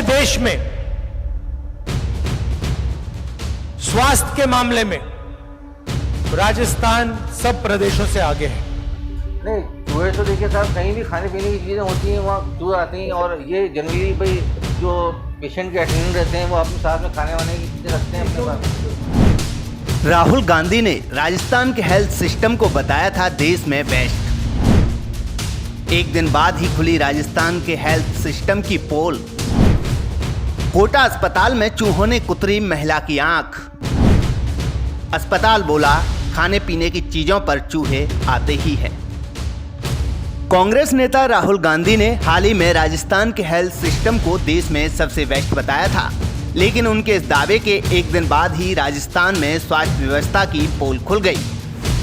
देश में स्वास्थ्य के मामले में राजस्थान सब प्रदेशों से आगे है। नहीं, चूहे तो देखिए साहब, कहीं भी खाने पीने की चीज़ें होती हैं वहाँ चूहे आते हैं, और ये जनरली भाई जो पेशेंट के अटेंडेंट रहते हैं वो अपने साथ में खाने वाने की चीज़ें रखते हैं अपने पास। राहुल गांधी ने राजस्थान के हेल्थ सिस्टम को बताया था देश में बेस्ट। एक दिन बाद ही खुली राजस्थान के हेल्थ सिस्टम की पोल। कोटा अस्पताल में चूहों ने कुतरी महिला की आंख। अस्पताल बोला खाने पीने की चीजों पर चूहे आते ही हैं। कांग्रेस नेता राहुल गांधी ने हाल ही में राजस्थान के हेल्थ सिस्टम को देश में सबसे बेस्ट बताया था, लेकिन उनके इस दावे के एक दिन बाद ही राजस्थान में स्वास्थ्य व्यवस्था की पोल खुल गई।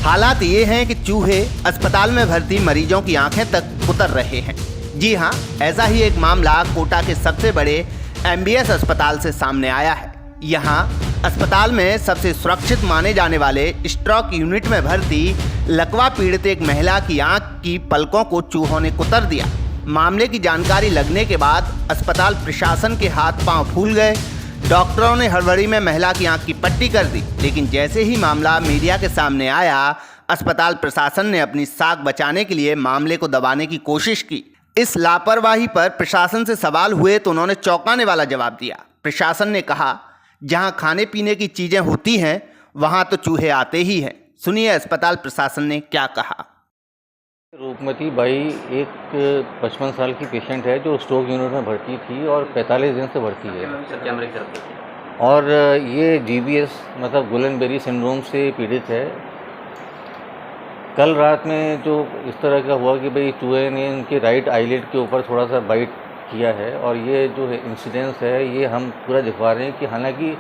हालात ये हैं कि चूहे अस्पताल में भर्ती मरीजों की आंखें तक उतर रहे हैं। जी हां, ऐसा ही एक मामला कोटा के सबसे बड़े MBS अस्पताल से सामने आया है। यहाँ अस्पताल में सबसे सुरक्षित माने जाने वाले स्ट्रोक यूनिट में भर्ती लकवा पीड़ित एक महिला की आंख की पलकों को चूहों ने कुतर दिया। मामले की जानकारी लगने के बाद अस्पताल प्रशासन के हाथ पांव फूल गए। डॉक्टरों ने हड़बड़ी में महिला की आंख की पट्टी कर दी, लेकिन जैसे ही मामला मीडिया के सामने आया, अस्पताल प्रशासन ने अपनी साख बचाने के लिए मामले को दबाने की कोशिश की। इस लापरवाही पर प्रशासन से सवाल हुए तो उन्होंने चौंकाने वाला जवाब दिया। प्रशासन ने कहा, जहां खाने पीने की चीजें होती हैं वहां तो चूहे आते ही हैं। सुनिए अस्पताल प्रशासन ने क्या कहा। रूपमती बाई एक 55 साल की पेशेंट है जो स्ट्रोक यूनिट में भर्ती थी और 45 दिन से भर्ती है, और ये GBS मतलब गुलेनबेरी सिंड्रोम से पीड़ित है। कल रात में जो इस तरह का हुआ कि भाई चूहे ने इनके राइट आईलिड के ऊपर थोड़ा सा बाइट किया है, और ये जो इंसिडेंस है ये हम पूरा दिखवा रहे हैं कि हालांकि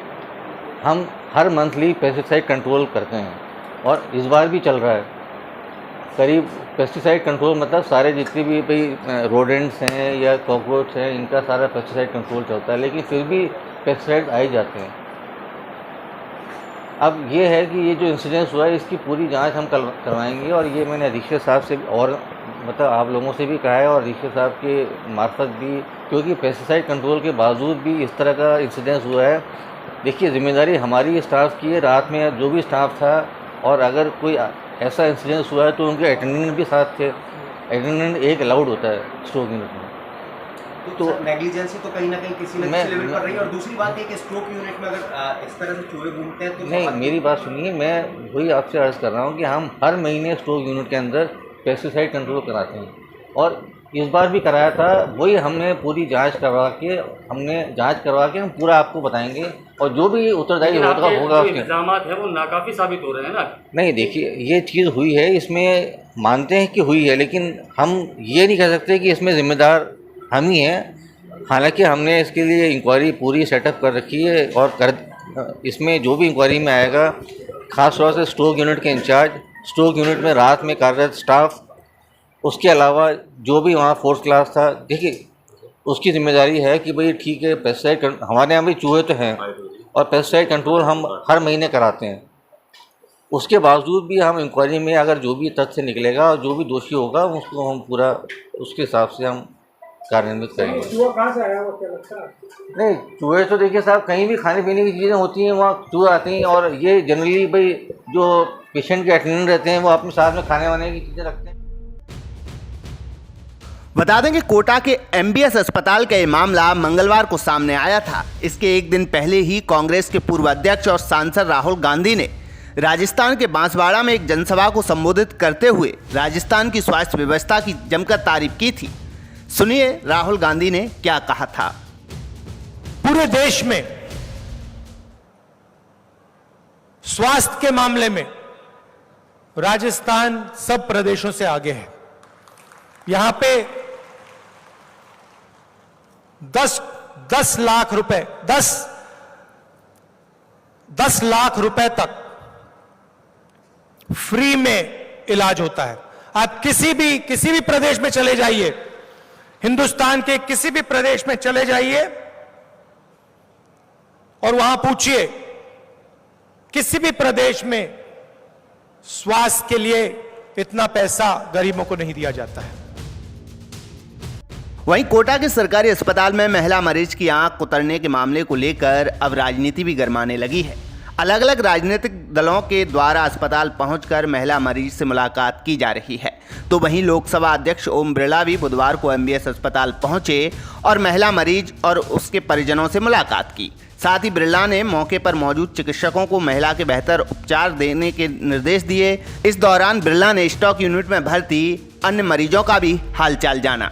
हम हर मंथली पेस्टिसाइड कंट्रोल करते हैं और इस बार भी चल रहा है। करीब पेस्टिसाइड कंट्रोल मतलब सारे जितने भी भाई रोडेंट्स हैं या कॉकरोच हैं, इनका सारा पेस्टिसाइड कंट्रोल चलता है, लेकिन फिर भी पेस्टिसाइड आ ही जाते हैं। अब ये है कि ये जो इंसिडेंस हुआ है इसकी पूरी जांच हम करवाएंगे, और ये मैंने अधीक्षक साहब से और मतलब आप लोगों से भी कहा है, और अधीक्षक साहब के मार्फत भी, क्योंकि पेस्टिसाइड कंट्रोल के बावजूद भी इस तरह का इंसिडेंस हुआ है। देखिए, जिम्मेदारी हमारी स्टाफ की है, रात में जो भी स्टाफ था, और अगर कोई ऐसा इंसिडेंस हुआ है तो उनके अटेंडेंट भी साथ थे। अटेंडेंट एक अलाउड होता है स्ट्रोक यूनिट में। तो नेग्लिजेंसी तो कहीं ना कहीं किसी न किसी लेवल पर रही है। और दूसरी बात ये कि स्ट्रोक यूनिट में अगर इस तरह से चूहे घूमते हैं तो नहीं, मेरी बात सुनिए, मैं वही आपसे अर्ज़ कर रहा हूँ कि हम हर महीने स्ट्रोक यूनिट के अंदर पेस्टिसाइड कंट्रोल कराते हैं, और इस बार भी कराया था। वही हमने पूरी जांच करवा के हम पूरा आपको बताएंगे, और जो भी उत्तरदायी होगा उसके इल्ज़ामात है वो नाकाफ़ी साबित हो रहे हैं ना। नहीं, देखिए, ये चीज़ हुई है, इसमें मानते हैं कि हुई है, लेकिन हम ये नहीं कह सकते कि इसमें ज़िम्मेदार हम ही हैं। हालांकि हमने इसके लिए इंक्वायरी पूरी सेटअप कर रखी है, और इसमें जो भी इंक्वायरी में आएगा, ख़ास तौर से स्ट्रोक यूनिट के इंचार्ज, स्ट्रोक यूनिट में रात में कार्यरत स्टाफ, उसके अलावा जो भी वहाँ फोर्थ क्लास था, देखिए उसकी जिम्मेदारी है कि भाई ठीक है, पेस्टिसाइड हमारे यहाँ भी चूहे तो हैं, और पेस्टिसाइड कंट्रोल हम हर महीने कराते हैं। उसके बावजूद भी हम इंक्वायरी में अगर जो भी तथ्य निकलेगा और जो भी दोषी होगा उसको हम पूरा उसके हिसाब से हम कार्यान्वित करेंगे। नहीं, चूहे तो देखिए साहब, कहीं भी खाने पीने की चीज़ें होती हैं वहाँ चूहे आते हैं, और ये जनरली भाई जो पेशेंट के अटेंडेंट रहते हैं वो अपने साथ में खाने वाने की चीज़ें रखते हैं। बता दें कि कोटा के MBS अस्पताल का ये मामला मंगलवार को सामने आया था। इसके एक दिन पहले ही कांग्रेस के पूर्व अध्यक्ष और सांसद राहुल गांधी ने राजस्थान के बांसवाड़ा में एक जनसभा को संबोधित करते हुए राजस्थान की स्वास्थ्य व्यवस्था की जमकर तारीफ की थी। सुनिए राहुल गांधी ने क्या कहा था। पूरे देश में स्वास्थ्य के मामले में राजस्थान सब प्रदेशों से आगे है। यहां पे 10 लाख रुपए 10 लाख रुपए तक फ्री में इलाज होता है। आप किसी भी प्रदेश में चले जाइए, हिंदुस्तान के किसी भी प्रदेश में चले जाइए और वहां पूछिए, किसी भी प्रदेश में स्वास्थ्य के लिए इतना पैसा गरीबों को नहीं दिया जाता है। वहीं कोटा के सरकारी अस्पताल में महिला मरीज की आंख उतरने के मामले को लेकर अब राजनीति भी गरमाने लगी है। अलग अलग राजनीतिक दलों के द्वारा अस्पताल पहुंचकर महिला मरीज से मुलाकात की जा रही है। तो वहीं लोकसभा अध्यक्ष ओम बिरला भी बुधवार को एमबीएस अस्पताल पहुंचे और महिला मरीज और उसके परिजनों से मुलाकात की। साथ ही बिरला ने मौके पर मौजूद चिकित्सकों को महिला के बेहतर उपचार देने के निर्देश दिए। इस दौरान बिरला ने स्टॉक यूनिट में भर्ती अन्य मरीजों का भी हालचाल जाना।